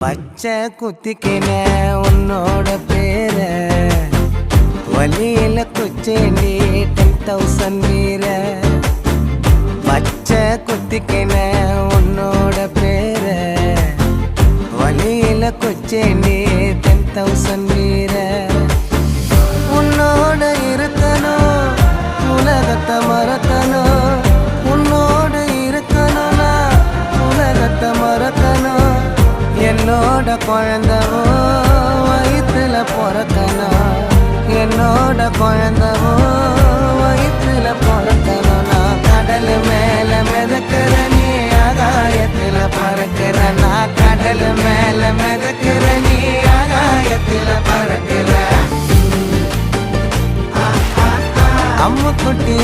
பச்சை குத்திக்கின உன்னோட பேர வலியில குச்சேண்டி 10,000 வீர. பச்சை குத்திக்கின உன்னோட பேர வலியில குச்சேண்டி 10,000 வீர. உன்னோட இருக்கணும் உலகத்தை மறக்கணும், உன்னோட இருக்கணும்னா உலகத்தை மறக்கணும். என்னோட குழந்தவோ வயிற்றுல பிறக்கணும், என்னோட குழந்தவோ வயிற்றுல பிறக்கணும். நான் கடல் மேல மிதக்கிற நீ ஆகாயத்துல பறக்கிற, நான் கடல் மேல மிதக்கிற நீ ஆகாயத்துல பறக்கிற. அம்முக்குட்டி